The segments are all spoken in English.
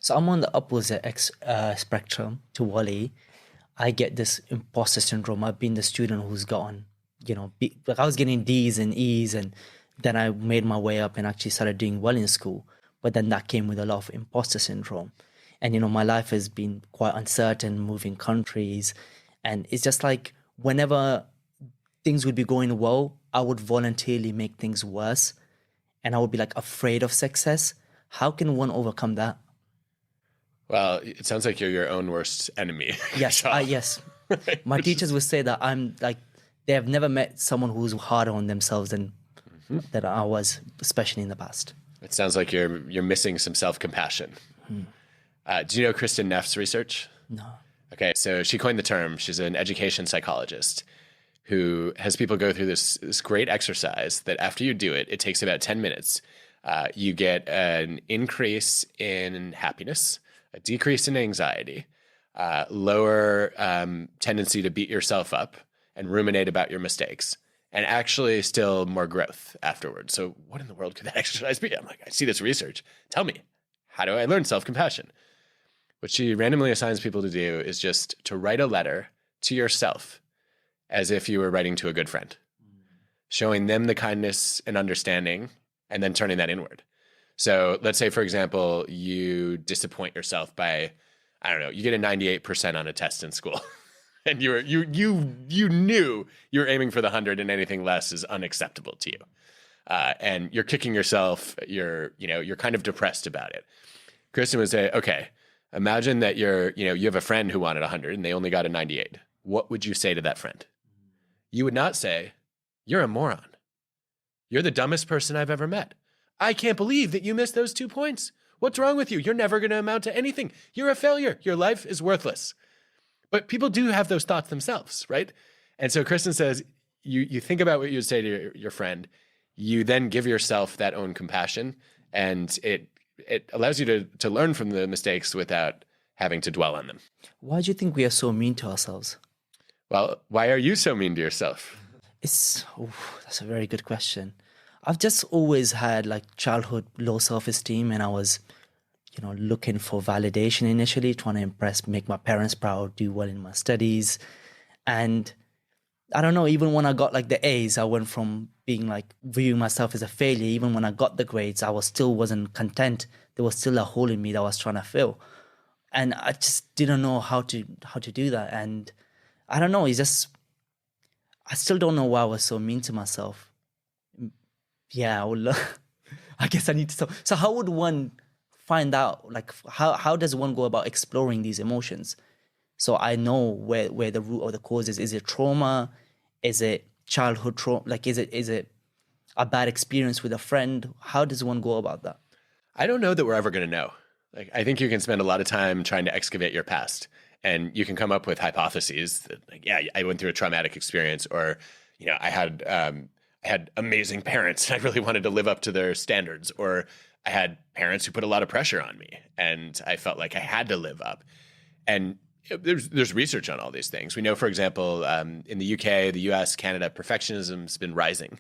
So I'm on the opposite spectrum to Wally. I get this imposter syndrome. I've been the student who's gotten, like I was getting D's and E's, and then I made my way up and actually started doing well in school. But then that came with a lot of imposter syndrome. And, my life has been quite uncertain, moving countries. And it's just like whenever things would be going well, I would voluntarily make things worse. And I would be like afraid of success. How can one overcome that? Well, it sounds like you're your own worst enemy. Yes, yes. Right? My teachers would say that I'm like, they have never met someone who's harder on themselves than that I was, especially in the past. It sounds like you're missing some self-compassion. Do you know Kristen Neff's research? No. Okay, so she coined the term. She's an education psychologist who has people go through this great exercise that after you do it, it takes about 10 minutes. You get an increase in happiness, a decrease in anxiety, lower tendency to beat yourself up and ruminate about your mistakes, and actually still more growth afterwards. So what in the world could that exercise be? I'm like, I see this research. Tell me, how do I learn self-compassion? What she randomly assigns people to do is just to write a letter to yourself as if you were writing to a good friend, showing them the kindness and understanding, and then turning that inward. So let's say, for example, you disappoint yourself by, I don't know, you get a 98% on a test in school. And you knew you were aiming for the 100, and anything less is unacceptable to you. And you're kicking yourself. You're kind of depressed about it. Kristen would say, okay, imagine that you have a friend who wanted 100 and they only got a 98. What would you say to that friend? You would not say, you're a moron. You're the dumbest person I've ever met. I can't believe that you missed those 2 points. What's wrong with you? You're never going to amount to anything. You're a failure. Your life is worthless. But people do have those thoughts themselves, right? And so Kristen says, you think about what you would say to your friend, you then give yourself that own compassion, and it allows you to learn from the mistakes without having to dwell on them. Why do you think we are so mean to ourselves? Well, why are you so mean to yourself? That's a very good question. I've just always had like childhood low self-esteem, and I was, looking for validation initially, trying to impress, make my parents proud, do well in my studies. And I don't know, even when I got like the A's, I went from being like viewing myself as a failure. Even when I got the grades, I still wasn't content. There was still a hole in me that I was trying to fill. And I just didn't know how to do that. And I don't know, I still don't know why I was so mean to myself. Yeah, I guess I need to stop. So how would one find out, like, how does one go about exploring these emotions? So I know where the root of the cause is. Is it trauma? Is it childhood trauma? Like, is it a bad experience with a friend? How does one go about that? I don't know that we're ever going to know. Like, I think you can spend a lot of time trying to excavate your past, and you can come up with hypotheses that, like, yeah, I went through a traumatic experience, or, I had amazing parents and I really wanted to live up to their standards, or I had parents who put a lot of pressure on me and I felt like I had to live up. And there's research on all these things. We know, for example, in the UK, the US, Canada, perfectionism's been rising.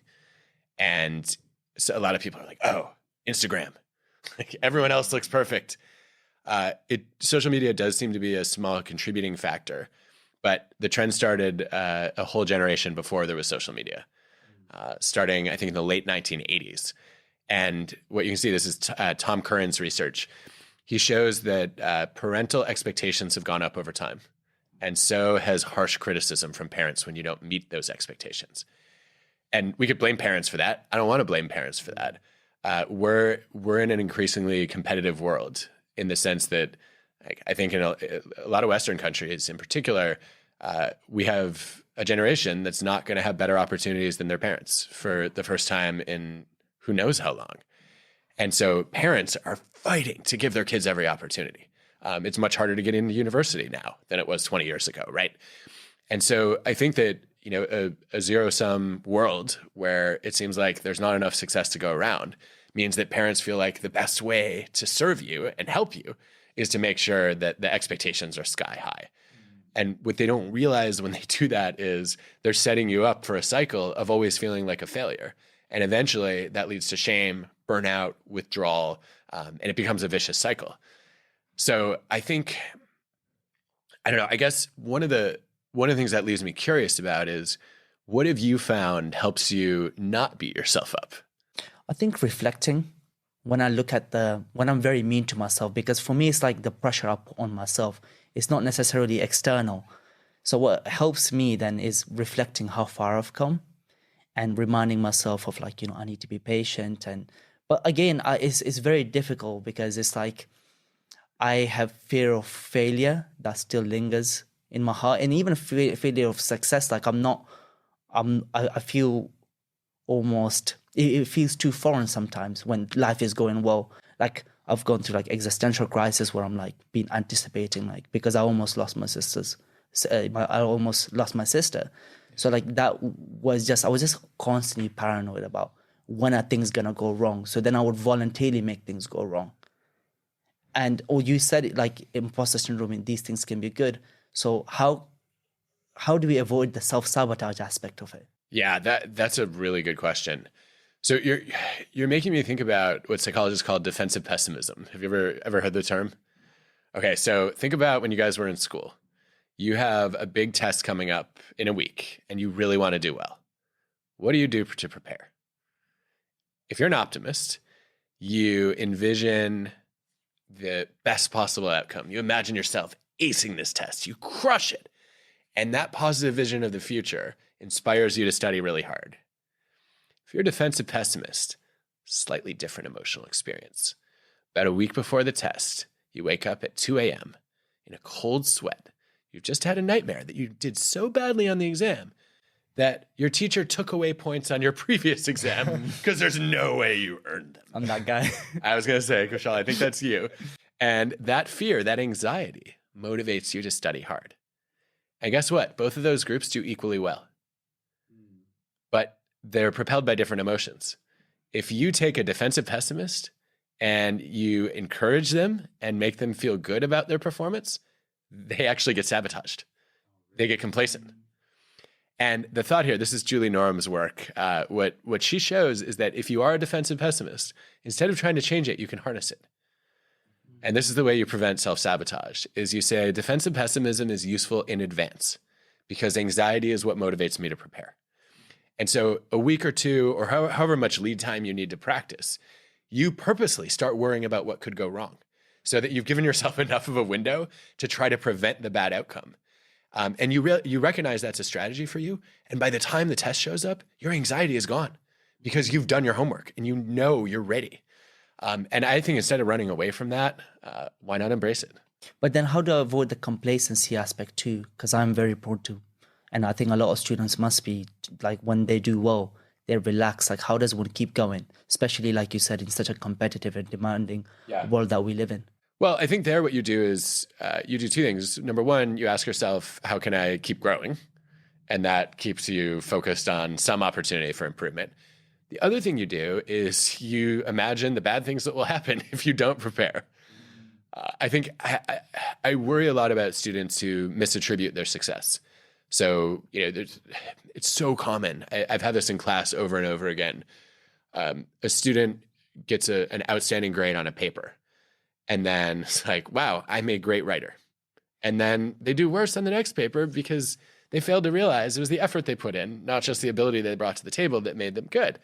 And so a lot of people are like, oh, Instagram, like everyone else looks perfect. Social media does seem to be a small contributing factor, but the trend started a whole generation before there was social media, starting, I think, in the late 1980s. And what you can see, this is Tom Curran's research. He shows that parental expectations have gone up over time. And so has harsh criticism from parents when you don't meet those expectations. And we could blame parents for that. I don't want to blame parents for that. We're in an increasingly competitive world, in the sense that, like, I think in a lot of Western countries in particular, we have a generation that's not going to have better opportunities than their parents for the first time in who knows how long. And so parents are fighting to give their kids every opportunity. It's much harder to get into university now than it was 20 years ago, right? And so I think that, a zero-sum world where it seems like there's not enough success to go around means that parents feel like the best way to serve you and help you is to make sure that the expectations are sky high. And what they don't realize when they do that is they're setting you up for a cycle of always feeling like a failure. And eventually that leads to shame, burnout, withdrawal, and it becomes a vicious cycle. So I think, I don't know, I guess one of the things that leaves me curious about is what have you found helps you not beat yourself up? I think reflecting when I look at when I'm very mean to myself, because for me, it's like the pressure I put on myself. It's not necessarily external. So what helps me then is reflecting how far I've come and reminding myself of like, I need to be patient. But again, it's very difficult because it's like, I have fear of failure that still lingers in my heart, and even failure of success. Like I feel almost it feels too foreign sometimes when life is going well. Like I've gone through like existential crisis where I'm like been anticipating, like, because I almost lost my sister's I almost lost my sister. So like that was I was just constantly paranoid about when are things gonna go wrong. So then I would voluntarily make things go wrong. And you said it, like imposter syndrome and these things can be good. So how do we avoid the self-sabotage aspect of it? Yeah, that's a really good question. So you're making me think about what psychologists call defensive pessimism. Have you ever heard the term? Okay, so think about when you guys were in school. You have a big test coming up in a week and you really want to do well. What do you do to prepare? If you're an optimist, you envision the best possible outcome. You imagine yourself acing this test. You crush it. And that positive vision of the future inspires you to study really hard. If you're a defensive pessimist, slightly different emotional experience. About a week before the test, you wake up at 2 a.m. in a cold sweat. You've just had a nightmare that you did so badly on the exam that your teacher took away points on your previous exam because there's no way you earned them. I'm that guy. I was going to say, Kushal, I think that's you. And that fear, that anxiety motivates you to study hard. And guess what? Both of those groups do equally well. But they're propelled by different emotions. If you take a defensive pessimist and you encourage them and make them feel good about their performance, they actually get sabotaged. They get complacent. And the thought here, this is Julie Norm's work. What she shows is that if you are a defensive pessimist, instead of trying to change it, you can harness it. And this is the way you prevent self-sabotage, is you say defensive pessimism is useful in advance because anxiety is what motivates me to prepare. And so a week or two, or however much lead time you need to practice, you purposely start worrying about what could go wrong so that you've given yourself enough of a window to try to prevent the bad outcome. And you recognize that's a strategy for you. And by the time the test shows up, your anxiety is gone because you've done your homework and you know you're ready. And I think instead of running away from that, why not embrace it? But then how do I avoid the complacency aspect too? Because I'm very prone to, and I think a lot of students must be, like when they do well, they're relaxed. Like how does one keep going? Especially like you said, in such a competitive and demanding world that we live in. Well, I think there what you do is you do two things. Number one, you ask yourself, how can I keep growing? And that keeps you focused on some opportunity for improvement. The other thing you do is you imagine the bad things that will happen if you don't prepare. I think I worry a lot about students who misattribute their success. So, it's so common. I've had this in class over and over again. A student gets an outstanding grade on a paper. And then it's like, wow, I'm a great writer. And then they do worse on the next paper because they failed to realize it was the effort they put in, not just the ability they brought to the table that made them good.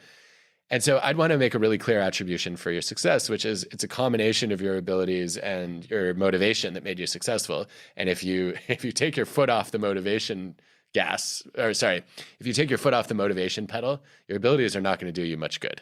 And so I'd want to make a really clear attribution for your success, which is it's a combination of your abilities and your motivation that made you successful. And if you take your foot off the motivation if you take your foot off the motivation pedal, your abilities are not going to do you much good.